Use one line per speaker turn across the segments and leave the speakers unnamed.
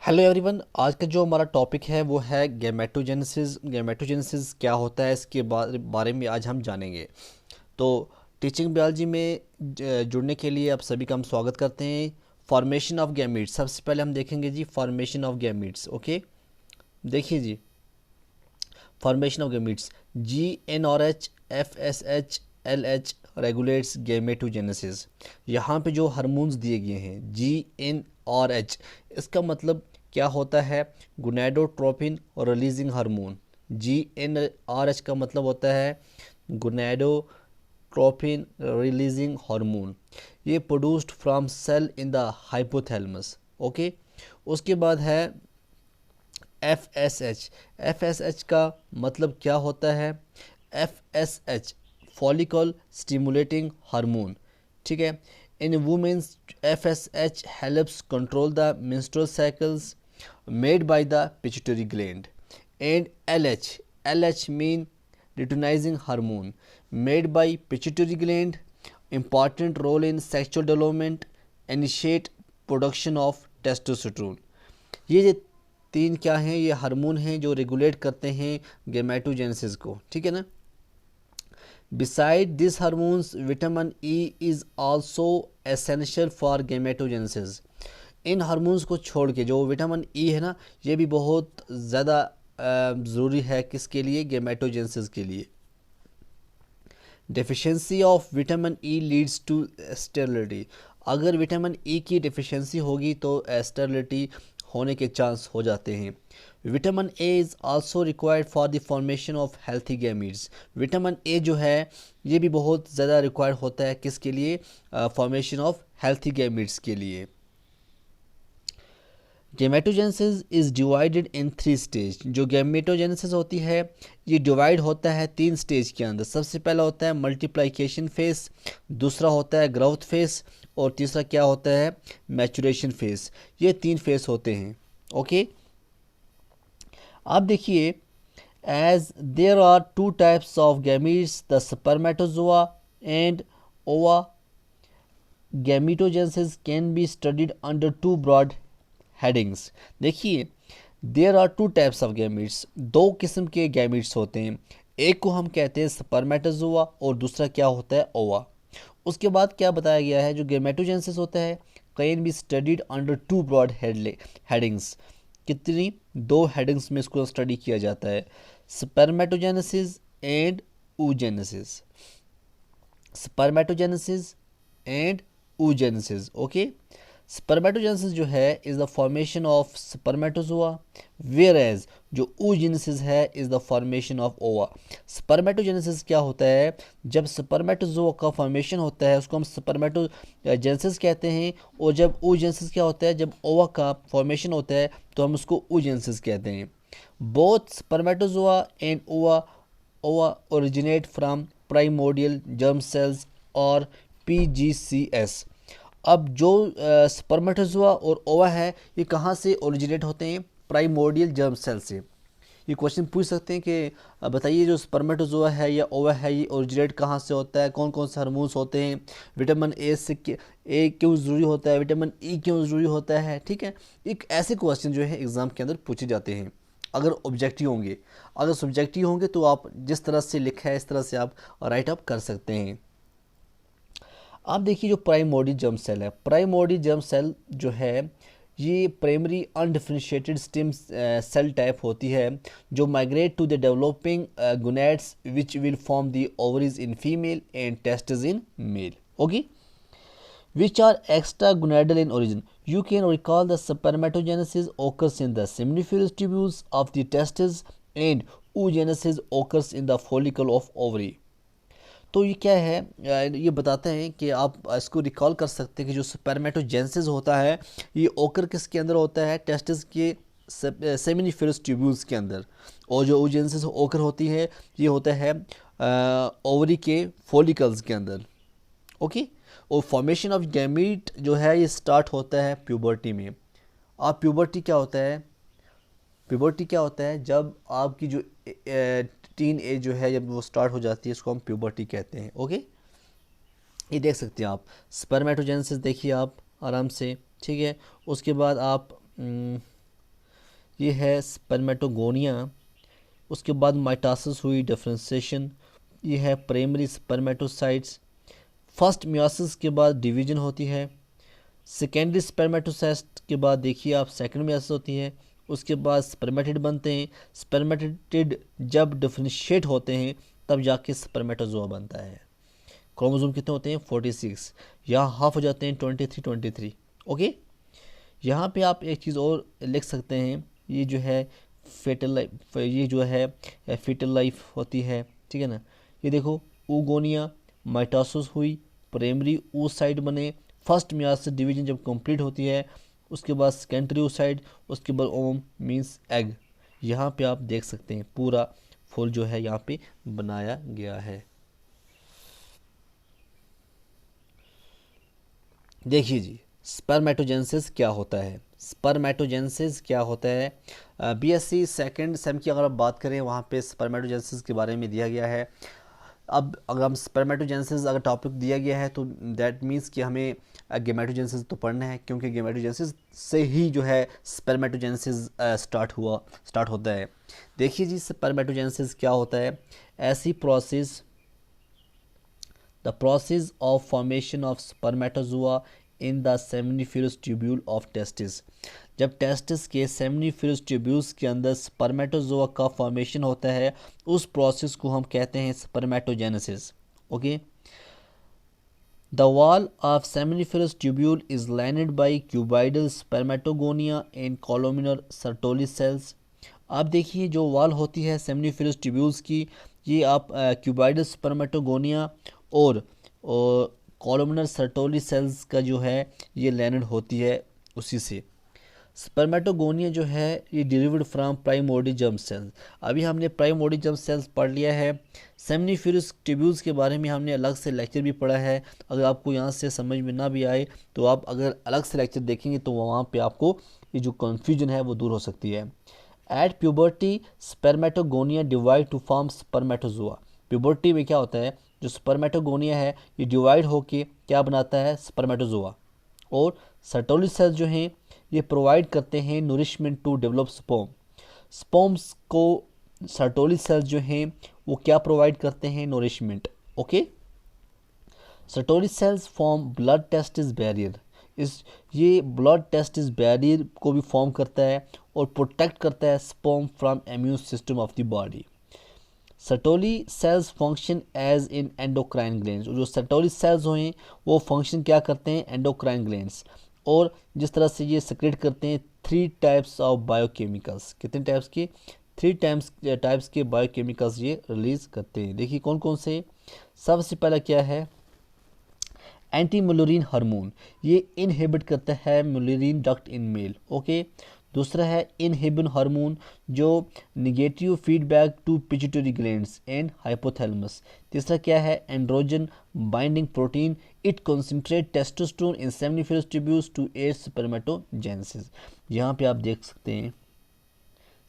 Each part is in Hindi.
हेलो एवरीवन, आज का जो हमारा टॉपिक है वो है गैमेटोजेनेसिस। गैमेटोजेनेसिस क्या होता है इसके बारे में आज हम जानेंगे। तो टीचिंग बायोलॉजी में जुड़ने के लिए आप सभी का हम स्वागत करते हैं। फॉर्मेशन ऑफ गैमीट्स, सबसे पहले हम देखेंगे जी फॉर्मेशन ऑफ गैमीट्स। ओके, देखिए जी, formation of gametes. GnRH, FSH, LH regulates gametogenesis. यहाँ पे जो हार्मोन्स दिए गए हैं GnRH, इसका मतलब क्या होता है? गोनाडोट्रोपिन और रिलीजिंग हार्मोन। GnRH का मतलब होता है गोनाडोट्रोपिन रिलीजिंग हार्मोन। ये produced from cell in the hypothalamus. Okay, उसके बाद है FSH। FSH का मतलब क्या होता है? FSH follicle stimulating hormone. ठीक है, in women's FSH helps control the menstrual cycles made by the pituitary gland. And LH mean luteinizing hormone made by pituitary gland, important role in sexual development, initiate production of testosterone. ये जो तीन क्या हैं? ये हार्मोन हैं जो रेगुलेट करते हैं गैमेटोजेनेसिस को। ठीक है ना। Beside this hormones vitamin E is also essential for gametogenesis. In hormones को छोड़ के जो विटामिन ई है ना, ये भी बहुत ज़्यादा ज़रूरी है किसके लिए? गैमेटोजेनेसिस के लिए। Deficiency of vitamin E leads to sterility. अगर विटामिन ई की डेफिशिएंसी होगी तो स्टेरिलिटी होने के चांस हो जाते हैं। Vitamin A is also required for the formation of healthy gametes. Vitamin A जो है ये भी बहुत ज़्यादा रिक्वायर्ड होता है किसके लिए? फॉर्मेशन ऑफ हेल्थी गैमीट्स के लिए। Gametogenesis is divided in 3 stage. जो गैमेटोजेनेसिस होती है ये डिवाइड होता है 3 स्टेज के अंदर। सबसे पहला होता है मल्टीप्लिकेशन फेस, दूसरा होता है ग्रोथ फेस, और तीसरा क्या होता है? Maturation phase. ये 3 फेस होते हैं। ओके, आप देखिए, as there are 2 types of gametes, the spermatozoa and ova, gametogenesis can be studied under 2 broad headings. देखिए, there are 2 types of gametes, 2 किस्म के गैमीट्स होते हैं। एक को हम कहते हैं स्पर्मेटोजोआ और दूसरा क्या होता है? ओवा। उसके बाद क्या बताया गया है? जो गैमेटोजेनेसिस होता है can be studied under 2 broad headings. कितनी? 2 हेडिंग्स में इसको स्टडी किया जाता है, spermatogenesis and oogenesis। Spermatogenesis and oogenesis। Okay, spermatogenesis जो है is the formation of spermatozoa, whereas जो oogenesis है is the formation of ova. Spermatogenesis क्या होता है? जब स्पर्मेटोजोआ का फॉर्मेशन होता है उसको हम स्पर्मेटोजेनेसिस कहते हैं, और जब oogenesis क्या होता है? जब ओवा का फॉर्मेशन होता है तो हम उसको oogenesis कहते हैं। बोथ स्पर्मेटोजोआ एंड ओवा originate from primordial germ cells और PGCS। अब जो स्पर्मेटोजोआ और ओवा है ये कहाँ से ओरिजिनेट होते हैं? प्राइमोर्डियल जर्म सेल से। ये क्वेश्चन पूछ सकते हैं कि बताइए जो स्पर्मेटोजोआ है या ओवा है ये ओरिजिनेट कहाँ से होता है, कौन कौन से हार्मोन्स होते हैं, विटामिन ए क्यों ज़रूरी होता है, विटामिन ई क्यों ज़रूरी होता है। ठीक है, एक ऐसे क्वेश्चन जो है एग्ज़ाम के अंदर पूछे जाते हैं अगर ऑब्जेक्टिव होंगे। अगर सब्जेक्टिव होंगे तो आप जिस तरह से लिखा है इस तरह से आप राइट अप कर सकते हैं। आप देखिए, जो प्राइमोर्डियल जर्म सेल है, प्राइमोर्डियल जर्म सेल जो है ये primary undifferentiated stem cell type होती है जो migrate to the developing gonads which will form the ovaries in female and testis in male. Okay, which are extragonadal in origin. You can recall the spermatogenesis occurs in the seminiferous tubules of the testes and oogenesis occurs in the follicle of ovary. तो ये क्या है? ये बताते हैं कि आप इसको रिकॉल कर सकते हैं कि जो स्पर्मेटोजेनेसिस होता है ये ओकर किसके अंदर होता है? टेस्टिस के सेमिनिफेरस ट्यूब्यूल्स के अंदर। और जो oogenesis ओकर होती है ये होता है ओवरी के फॉलिकल्स के अंदर। ओके, और फॉर्मेशन ऑफ गैमीट जो है ये स्टार्ट होता है प्यूबर्टी में। आप प्यूबर्टी क्या होता है? प्यूबर्टी क्या होता है? जब आपकी जो टीन एज जो है जब वो स्टार्ट हो जाती है इसको हम प्यूबर्टी कहते हैं। ओके, ये देख सकते हैं आप स्पर्मेटोजेनेसिस, देखिए आप आराम से। ठीक है, उसके बाद आप ये है स्पर्मेटोगोनिया। उसके बाद माइटोसिस हुई, डिफरेंशिएशन, ये है प्राइमरी स्पर्मेटोसाइट्स। फर्स्ट मियोसिस के बाद डिवीजन होती है। सेकेंडरी स्पर्मेटोसाइट के बाद देखिए आप सेकेंड मियोसिस होती है। उसके बाद स्पर्मेटिड बनते हैं। स्पर्मेटिड जब डिफरेंशिएट होते हैं तब जाके स्पर्मेटोजोआ बनता है। क्रोमोसोम कितने होते हैं? 46। यहाँ हाफ हो जाते हैं 23 ओके। यहाँ पे आप एक चीज़ और लिख सकते हैं, ये जो है फेटल लाइफ, ये जो है फीटल लाइफ होती है, ठीक है ना। ये देखो oogonia, माइटोसिस हुई, प्राइमरी oocyte बने, फर्स्ट मियोसिस डिवीजन जब कंप्लीट होती है, उसके बाद सेकेंडरी oocyte, उसके बाद ओम मींस एग। यहाँ पे आप देख सकते हैं पूरा फुल जो है यहाँ पे बनाया गया है। देखिए जी, स्पर्मेटोजेनेसिस क्या होता है? स्पर्मेटोजेनेसिस क्या होता है? बीएससी सेकंड सेम की अगर आप बात करें वहाँ पे स्पर्मेटोजेनेसिस के बारे में दिया गया है। अब अगर हम स्पर्मेटोजेनेसिस अगर टॉपिक दिया गया है तो दैट मीन्स कि हमें गेमेटोजेनेसिस तो पढ़ना है, क्योंकि गेमेटोजेनेसिस से ही जो है स्पर्मेटोजेनेसिस स्टार्ट होता है। देखिए जी, स्पर्मेटोजेनेसिस क्या होता है? ऐसी process, the process of formation of spermatozoa in the seminiferous tubule of testis। जब टेस्टिस के सेमिनिफेरस ट्यूब्यूल्स के अंदर स्पर्मेटोजोआ का फॉर्मेशन होता है, उस प्रोसेस को हम कहते हैं spermatogenesis. Okay. The wall of seminiferous tubule is lined by cuboidal spermatogonia and columnar Sertoli cells। आप देखिए जो वॉल होती है सेमिनिफेरस ट्यूब्यूल्स की, ये आप क्यूबाइडल स्पर्मेटोगोनिया और कॉलमनर सर्टोली सेल्स का जो है ये लैंड होती है उसी से। स्पर्मेटोगोनिया जो है ये derived from primordial germ cells. अभी हमने प्राइमोर्डियल जर्म सेल्स पढ़ लिया है। सेमिनिफेरस ट्यूब्यूल्स के बारे में हमने अलग से लेक्चर भी पढ़ा है। अगर आपको यहाँ से समझ में ना भी आए तो आप अगर अलग से लेक्चर देखेंगे तो वहाँ पे आपको ये जो कन्फ्यूजन है वो दूर हो सकती है। At puberty spermatogonia divide two form spermatozoa. Puberty में क्या होता है, जो स्पर्मेटोगोनिया है ये डिवाइड होके क्या बनाता है? स्पर्मेटोजोआ। और सर्टोली सेल्स जो हैं ये प्रोवाइड करते हैं nourishment to develop sperm. Sperms को सर्टोली सेल्स जो हैं वो क्या प्रोवाइड करते हैं? Nourishment. Okay. Sertoli cells form blood testis barrier. ये ब्लड टेस्टिस बैरियर को भी फॉर्म करता है और प्रोटेक्ट करता है sperm from immune system of the body. Sertoli cells function as in endocrine glands. जो सर्टोली सेल्स हैं वो फंक्शन क्या करते हैं? Endocrine glands. और जिस तरह से ये सेक्रेट करते हैं 3 टाइप्स ऑफ बायोकेमिकल्स। कितने टाइप्स के? 3 टाइप्स के बायोकेमिकल्स ये रिलीज करते हैं। देखिए कौन कौन से। सबसे पहला क्या है? एंटी मुलरिन हार्मोन, ये इनहिबिट करता है Mullerian duct in male. Okay. दूसरा है इनहिबिन हार्मोन जो negative feedback to pituitary glands and hypothalamus. तीसरा क्या है? Androgen binding protein, it concentrate testosterone in seminiferous tubules to aid spermatogenesis. यहाँ पे आप देख सकते हैं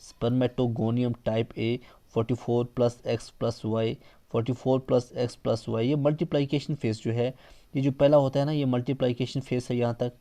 spermatogonium type A 44+X+Y 44+X+Y, ये मल्टीप्लाइकेशन फेज जो है, ये जो पहला होता है ना, ये मल्टीप्लाइकेशन फेज है यहाँ तक।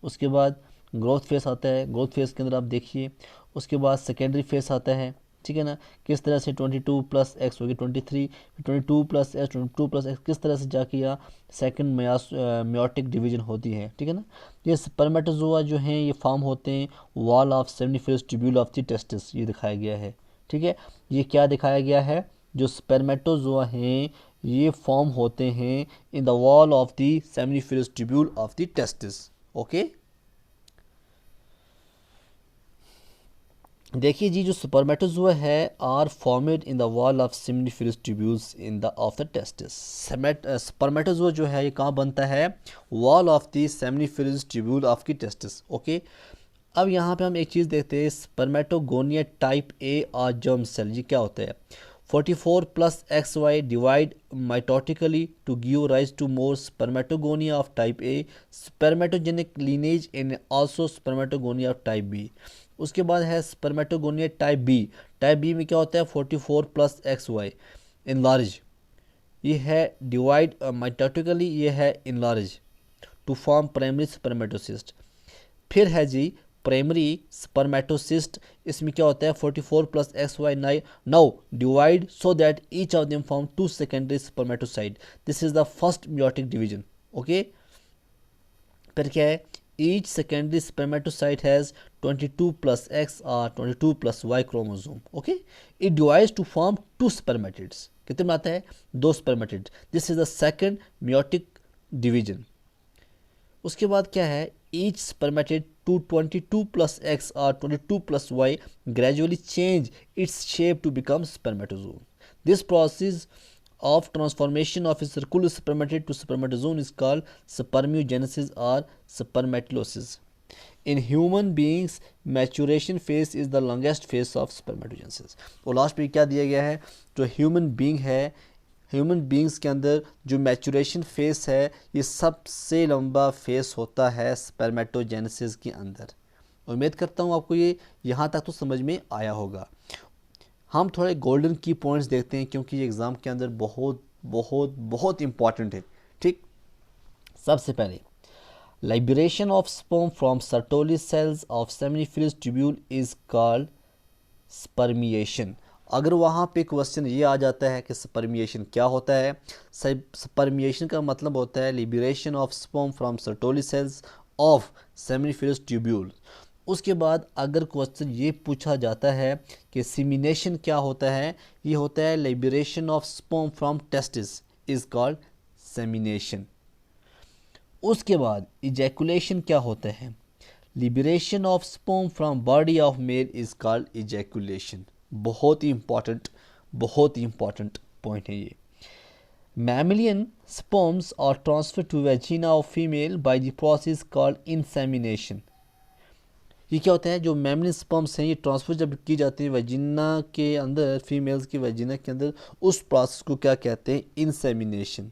उसके बाद ग्रोथ फेस आता है, ग्रोथ फेस के अंदर आप देखिए। उसके बाद सेकेंडरी फेस आता है, ठीक है ना। किस तरह से 22+X होगी 23, 22+S 22+X, किस तरह से जाके यहाँ सेकेंड मियोटिक डिवीजन होती है, ठीक है ना। ये स्पर्मेटोजोआ जो हैं ये फॉर्म होते हैं wall of seminiferous tubule of the testis, ये दिखाया गया है, ठीक है। ये क्या दिखाया गया है? जो स्पर्मेटोजोआ हैं ये फॉर्म होते हैं in the wall of the seminiferous tubule of the testis. Okay. देखिए जी, जो स्पर्मेटोजोआ है are formed in the wall of seminiferous tubules in the of the testis. Spermatozoa जो है ये कहाँ बनता है? Wall of the seminiferous tubule of की टेस्टिस। ओके। अब यहाँ पे हम एक चीज़ देखते हैं, स्पर्मेटोगोनिया टाइप ए और जर्म सेल, ये क्या होता है? 44+XY divide mitotically to give rise to more spermatogonia of type A, spermatogenic lineage and also spermatogonia of type B. उसके बाद है spermatogonia type B. Type B में क्या होता है? 44+XY इनलार्ज, ये है डिवाइड माइटोटिकली, ये है इनलार्ज टू फॉर्म प्राइमरी स्पर्मेटोसिस्ट। फिर है जी प्राइमरी स्पर्मेटोसिस्ट, इसमें क्या होता है 44 plus X Y now divide so that each of them form 2 secondary spermatocyte, this is the first meiotic division. Okay, फिर क्या है, each secondary spermatocyte has 22 plus X और 22 plus Y chromosome. Okay, it divides to form 2 spermatids, कितने में आता है 2 spermatid, this is the second meiotic division. उसके बाद क्या है, each spermatid to 22 plus X और 22 plus Y gradually change its shape to become spermatozoon, this process of transformation of a circular spermatid to spermatozoon is called spermiogenesis or spermatolysis. In human beings, maturation phase is the longest phase of spermatogenesis. और लास्ट पे क्या दिया गया है, जो ह्यूमन बींग है, ह्यूमन बींग्स के अंदर जो मैचुरेशन फेस है ये सबसे लंबा फेस होता है स्पर्मेटोजेनेसिस के अंदर। उम्मीद करता हूँ आपको ये यहाँ तक तो समझ में आया होगा। हम थोड़े गोल्डन की पॉइंट्स देखते हैं क्योंकि ये एग्ज़ाम के अंदर बहुत बहुत बहुत इंपॉर्टेंट है। ठीक, सबसे पहले liberation of sperm from Sertoli cells of seminiferous tubule is called spermiation. अगर वहाँ पे क्वेश्चन ये आ जाता है कि स्पर्मिएशन क्या होता है, स्पर्मिएशन का मतलब होता है liberation of sperm from Sertoli cells of seminiferous tubule. उसके बाद अगर क्वेश्चन ये पूछा जाता है कि सीमिनेशन क्या होता है, ये होता है liberation of sperm from testis is called semination. उसके बाद इजैकुलेशन क्या होता है, liberation of sperm from body of male is called ejaculation. बहुत ही इंपॉर्टेंट पॉइंट है ये। Mammalian sperms are transfer to vagina of female by the process called insemination. ये क्या होता है, जो मैमलिन स्पर्म्स हैं ये ट्रांसफर जब की जाती है वजीना के अंदर, फीमेल्स की वजीना के अंदर, उस प्रोसेस को क्या कहते हैं, insemination.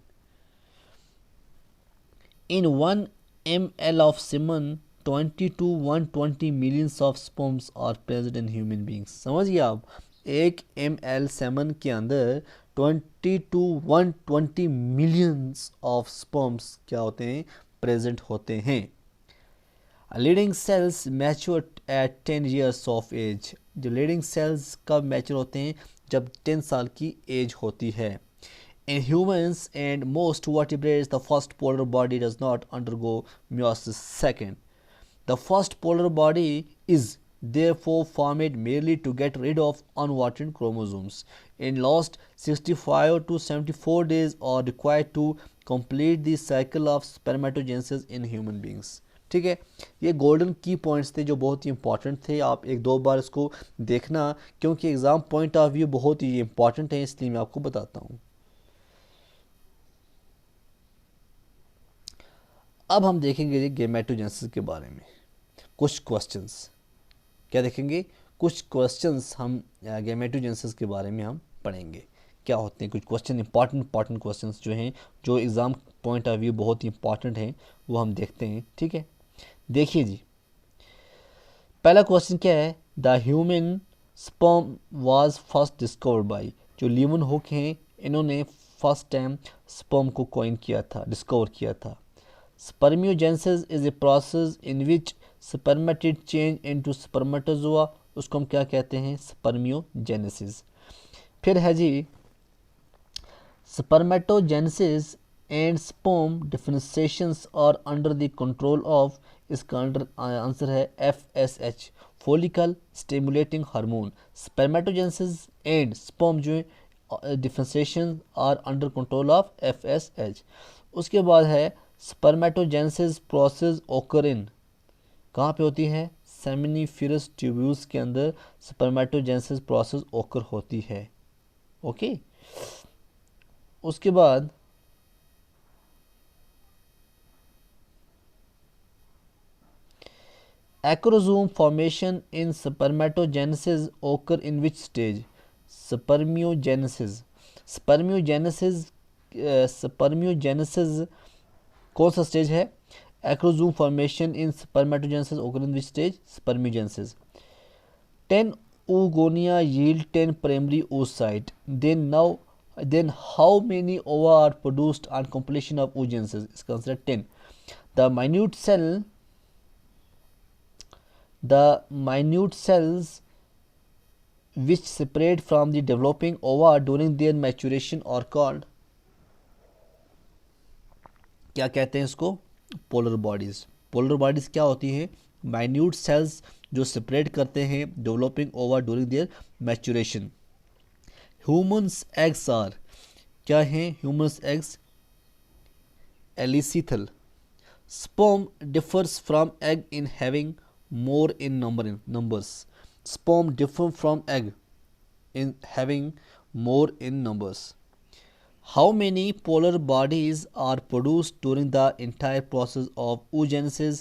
In 1 ml of semen 20 to 120 millions of sperms are present in human beings. समझिए आप, 1 ml सेमन के अंदर 20 to 120 मिलियंस ऑफ स्पर्म्स क्या होते हैं, प्रेजेंट होते हैं। Leading cells mature at 10 years of age. जो लीडिंग सेल्स कब मैच्योर होते हैं, जब 10 साल की एज होती है। In humans and most vertebrates the first polar body does not undergo meiosis second. The first polar body is therefore formed merely to get rid of unwanted chromosomes. In last 65 to 74 days are required to complete the cycle of spermatogenesis in human beings. ठीक है, ये गोल्डन की पॉइंट्स थे जो बहुत ही इंपॉर्टेंट थे। आप एक दो बार इसको देखना क्योंकि एग्ज़ाम पॉइंट ऑफ व्यू बहुत ही इंपॉर्टेंट है, इसलिए मैं आपको बताता हूँ। अब हम देखेंगे गेमेटोजेनेसिस के बारे में कुछ क्वेश्चंस। क्या देखेंगे, कुछ क्वेश्चंस हम गेमेटोजेनेसिस के बारे में हम पढ़ेंगे क्या होते हैं। कुछ क्वेश्चन इंपॉर्टेंट क्वेश्चंस जो हैं, जो एग्ज़ाम पॉइंट ऑफ व्यू बहुत ही इंपॉर्टेंट हैं, वो हम देखते हैं। ठीक है, देखिए जी, पहला क्वेश्चन क्या है, the human sperm was first discovered by. जो लीवन हुक हैं, इन्होंने फर्स्ट टाइम स्पर्म को कॉइन किया था, डिस्कवर किया था। Spermiogenesis is a process in which spermatid change into spermatozoa, उसको हम क्या कहते हैं, स्पर्मियोजेनेसिस। फिर है जी, spermatogenesis and sperm differentiations are under the control of, इसका आंसर है FSH, follicle stimulating hormone. Spermatogenesis and sperm जो differentiation are under control of FSH। उसके बाद है स्पर्मेटोजेनेसिस प्रोसेस ओकर इन, कहाँ पे होती है, सेमिनिफरस ट्यूब्यूल्स के अंदर स्पर्मेटोजेनेसिस प्रोसेस ओकर होती है। ओके, उसके बाद acrosome formation in spermatogenesis occur in which stage? Spermiogenesis कौन सा स्टेज है, acrosome formation in spermatogenesis occur in which stage? Spermiogenesis. 10 oogonia yield 10 primary oocyte. Then how many ova are produced on completion of oogenesis? Is considered 10. The minute cell The minute cells which separate from the developing ova during their maturation are called, क्या कहते हैं इसको? Polar bodies. पोलर बॉडीज क्या होती हैं? माइन्यूट सेल्स जो सेपरेट करते हैं developing ova during their maturation. Humans eggs are, क्या हैं humans eggs? Alecithal. Sperm differs from egg in having more in numbers. Sperm differ from egg in having more in numbers. How many polar bodies are produced during the entire process of oogenesis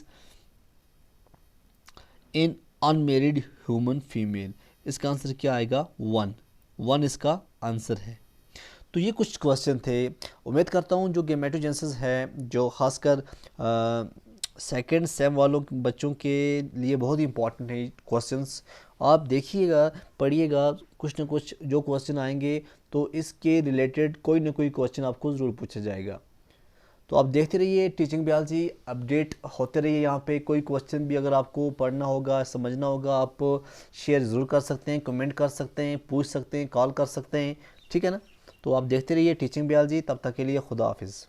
in unmarried human female? इसका आंसर क्या आएगा? 1 इसका आंसर है। तो ये कुछ क्वेश्चन थे। उम्मीद करता हूँ जो गेमेटोजेनेसिस है, जो खासकर सेकेंड सेम वालों बच्चों के लिए बहुत ही इंपॉर्टेंट है क्वेश्चंस। आप देखिएगा, पढ़िएगा, कुछ ना कुछ जो क्वेश्चन आएंगे तो इसके रिलेटेड कोई ना कोई क्वेश्चन आपको ज़रूर पूछा जाएगा। तो आप देखते रहिए टीचिंग बायोलॉजी, अपडेट होते रहिए यहाँ पे। कोई क्वेश्चन भी अगर आपको पढ़ना होगा, समझना होगा, आप शेयर ज़रूर कर सकते हैं, कमेंट कर सकते हैं, पूछ सकते हैं, कॉल कर सकते हैं, ठीक है ना। तो आप देखते रहिए टीचिंग बायोलॉजी। तब तक के लिए खुदा हाफिज़।